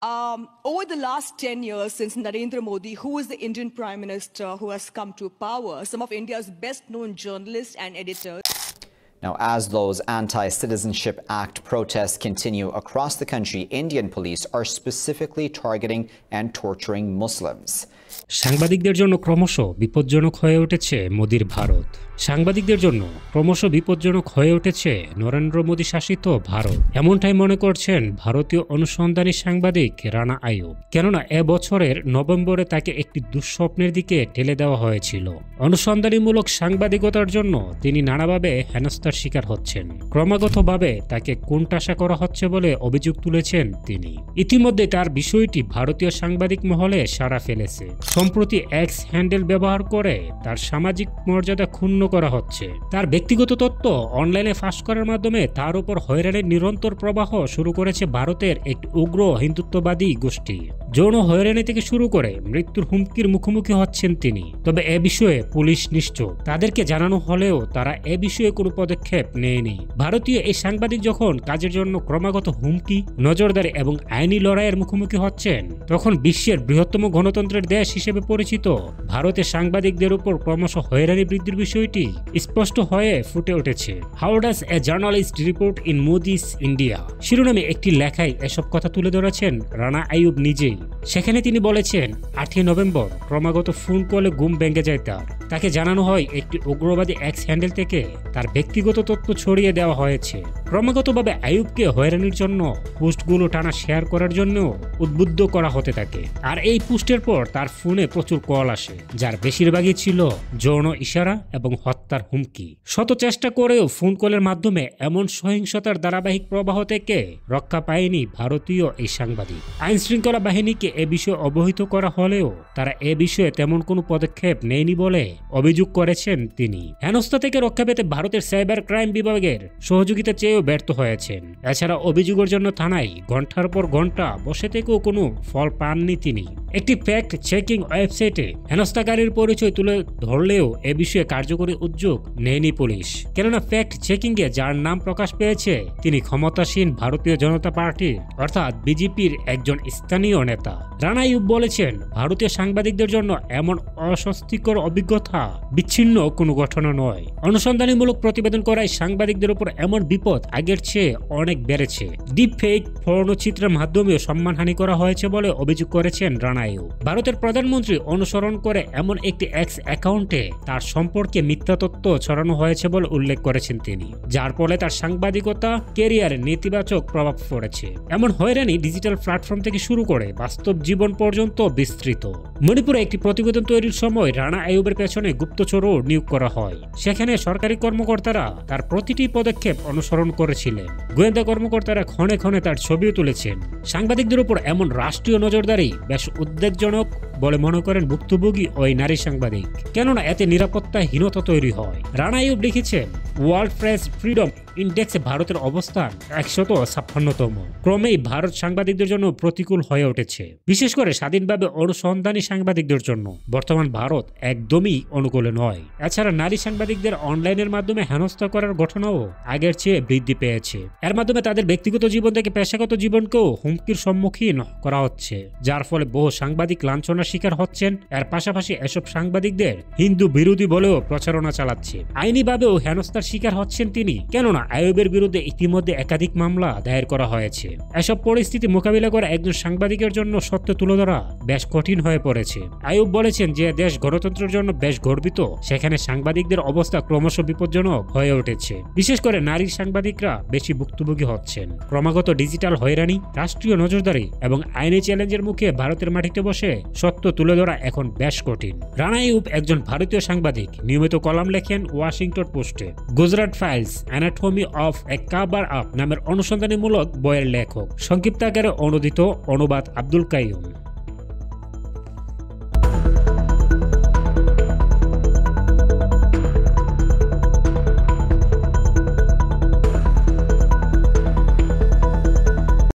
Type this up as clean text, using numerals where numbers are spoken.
Over the last 10 years since Narendra Modi, who is the Indian Prime Minister who has come to power, some of India's best-known journalists and editors. Now, as those Anti-Citizenship Act protests continue across the country, Indian police are specifically targeting and torturing Muslims. সাংবাদিকদের জন্য ক্রমশ বিপজ্জনক হয়ে উঠেছে মোদির ভারত। সাংবাদিকদের জন্য ক্রমশ বিপজ্জনক হয়ে উঠেছে নরেন্দ্র মোদী শাসিত ভারত। এমনটাই মনে করছেন ভারতীয় অনুসন্ধানী সাংবাদিক রানা আইয়ুব। কেননা এবছরের নভেম্বরে তাকে একটি দুঃস্বপ্নের দিকে ঠেলে দেওয়া হয়েছিল। অনুসন্ধানীমূলক সাংবাদিকতার জন্য তিনি নানাভাবে হেনস্থার শিকার হচ্ছেন। ক্রমাগতভাবে তাকে কোণঠাসা করা হচ্ছে বলে অভিযোগ তুলেছেন তিনি। ইতিমধ্যে তার বিষয়টি ভারতীয় সাংবাদিক মহলে সাড়া ফেলেছে। সম্প্রতি এক্স হ্যান্ডেল ব্যবহার করে তার সামাজিক মর্যাদা ক্ষুণ্ণ করা হচ্ছে। তার ব্যক্তিগত তথ্য অনলাইনে ফাঁস করার মাধ্যমে তার উপর হয়রানির নিরন্তর প্রবাহ শুরু করেছে ভারতের একটি উগ্র হিন্দুত্ববাদী গোষ্ঠী। যৌন হয়রানি থেকে শুরু করে মৃত্যুর হুমকির মুখোমুখি হচ্ছেন তিনি। তবে এ বিষয়ে পুলিশ নিশ্চুপ। তাদেরকে জানানো হলেও তারা এ বিষয়ে কোনো পদক্ষেপ নেয়নি। ভারতীয় এই সাংবাদিক যখন কাজের জন্য ক্রমাগত হুমকি, নজরদারি এবং আইনি লড়াইয়ের মুখোমুখি হচ্ছেন, তখন বিশ্বের বৃহত্তম গণতন্ত্রের দেশ হিসেবে পরিচিত ভারতের সাংবাদিকদের উপর ক্রমশ হয়রানি বৃদ্ধির বিষয়টি স্পষ্ট হয়ে ফুটে উঠেছে। How does a journalist report in Modi's India শিরোনামে একটি লেখায় এসব কথা তুলে ধরেছেন রানা আইয়ুব নিজেই। সেখানে তিনি বলেছেন, 8 নভেম্বর ক্রমাগত ফোন কলে ঘুম ভেঙে যায় তাকে জানানো হয় একটি উগ্রবাদী এক্স হ্যান্ডেল থেকে তার ব্যক্তিগত তথ্য ছড়িয়ে দেওয়া হয়েছে। ক্রমাগতভাবে আইয়ুবকে হয়রানির জন্য পোস্টগুলো টানা শেয়ার করার জন্য উদ্বুদ্ধ করা হতে থাকে। আর এই পোস্টের পর তার ফোনে প্রচুর কল আসে, যার বেশিরভাগই ছিল যৌন ইশারা এবং হত্যার হুমকি। শত চেষ্টা করেও ফোন কলের মাধ্যমে এমন সহিংসতার ধারাবাহিক প্রবাহ থেকে রক্ষা পায়নি ভারতীয় এই সাংবাদিক। আইন শৃঙ্খলা বাহিনীকে এ বিষয়ে অবহিত করা হলেও তারা এ বিষয়ে তেমন কোনো পদক্ষেপ নেয়নি বলে অভিযোগ করেছেন তিনি। হেনস্থা থেকে রক্ষা পেতে ভারতের সাইবার ক্রাইম বিভাগের সহযোগিতা চেয়েও ব্যর্থ হয়েছেন। এছাড়া অভিযোগের জন্য থানায় ঘন্টার পর ঘন্টা বসে থেকেও কোনো ফল পাননি তিনি। একটি ফ্যাক্ট চেকিং ওয়েবসাইটে হেনস্থাকারীর পরিচয় তুলে ধরলেও এ বিষয়ে কার্যকরী উদ্যোগ নেয়নি পুলিশ। কেননা ফ্যাক্ট চেকিং এ যার নাম প্রকাশ পেয়েছে তিনি ক্ষমতাসীন ভারতীয় জনতা পার্টির অর্থাৎ বিজেপির একজন স্থানীয় নেতা। রানা আইয়ুব বলেছেন, ভারতীয় সাংবাদিকদের জন্য এমন অস্বস্তিকর অভিজ্ঞতা বিচ্ছিন্ন কোনো ঘটনা নয়। অনুসন্ধানীমূলক প্রতিবেদন করায় সাংবাদিকদের উপর এমন বিপদ আগের চেয়ে অনেক বেড়েছে। ডিপ ফেক পর্ণচিত্রের মাধ্যমেও সম্মানহানি করা হয়েছে বলে অভিযোগ করেছেন রানা আইয়ুব। ভারতের প্রধানমন্ত্রী অনুসরণ করে এমন একটি এক্স অ্যাকাউন্টে তার সম্পর্কে মিথ্যা তথ্য ছড়ানো হয়েছে বলে উল্লেখ করেছেন তিনি, যার ফলে তার সাংবাদিকতা ক্যারিয়ারে নেতিবাচক প্রভাব পড়েছে। এমন হয়রানি ডিজিটাল প্ল্যাটফর্ম থেকে শুরু করে বাস্তব জীবন পর্যন্ত বিস্তৃত। মণিপুরে একটি প্রতিবেদন তৈরির সময় রানা আইয়ুবের পেছনে গুপ্তচরও নিয়োগ করা হয়। সেখানে সরকারি কর্মকর্তারা তার প্রতিটি পদক্ষেপ অনুসরণ করেছিলেন। গোয়েন্দা কর্মকর্তারা ক্ষণে ক্ষণে তার ছবিও তুলেছেন। সাংবাদিকদের উপর এমন রাষ্ট্রীয় নজরদারি বেশ উদ্বেগজনক বলে মনে করেন ভুক্তভোগী ওই নারী সাংবাদিক। কেননা এতে নিরাপত্তাহীনতা তৈরি হয়। রানা আইয়ুব লিখেছেন, ওয়ার্ল্ড প্রেস ফ্রিডম ইন্ডেক্সে ভারতের অবস্থান 156তম। ক্রমেই ভারত সাংবাদিকদের জন্য প্রতিকূল হয়ে উঠেছে, বিশেষ করে স্বাধীনভাবে অনুসন্ধানী সাংবাদিকদের জন্য বর্তমান ভারত একদমই অনুকূলে নয়। এছাড়া নারী সাংবাদিকদের অনলাইনের মাধ্যমে হেনস্থা করার ঘটনাও আগের চেয়ে বৃদ্ধি পেয়েছে। এর মাধ্যমে তাদের ব্যক্তিগত জীবন থেকে পেশাগত জীবনকেও হুমকির সম্মুখীন করা হচ্ছে, যার ফলে বহু সাংবাদিক লাঞ্ছনার শিকার হচ্ছেন। এর পাশাপাশি এসব সাংবাদিকদের হিন্দু বিরোধী বলেও প্রচারণা চালাচ্ছে। আইনিভাবেও হেনস্থার শিকার হচ্ছেন তিনি। কেননা আইয়ুবের বিরুদ্ধে ইতিমধ্যে একাধিক মামলা দায়ের করা হয়েছে। এসব পরিস্থিতি মোকাবিলা করা একজন সাংবাদিকের জন্য সত্য তুলে ধরা বেশ কঠিন হয়ে পড়েছে। আইয়ুব বলেছেন, যে দেশ গণতন্ত্রের জন্য বেশ গর্বিত, সেখানে সাংবাদিকদের অবস্থা ক্রমশ বিপজ্জনক হয়ে উঠেছে। বিশেষ করে নারী সাংবাদিকরা বেশি ভুক্তভোগী হচ্ছেন। ক্রমাগত ডিজিটাল হয়রানি, রাষ্ট্রীয় নজরদারি এবং আইনি চ্যালেঞ্জের মুখে ভারতের মাটিতে বসে সত্য তুলে ধরা এখন বেশ কঠিন। রানা আইয়ুব একজন ভারতীয় সাংবাদিক, নিয়মিত কলাম লেখেন ওয়াশিংটন পোস্টে। Gujarat files, anatomy of A cover up নামের অনুসন্ধানীমূলক বইয়ের লেখক। সংক্ষিপ্ত আকারে অনুদিত, অনুবাদ আব্দুল কাইয়ুম।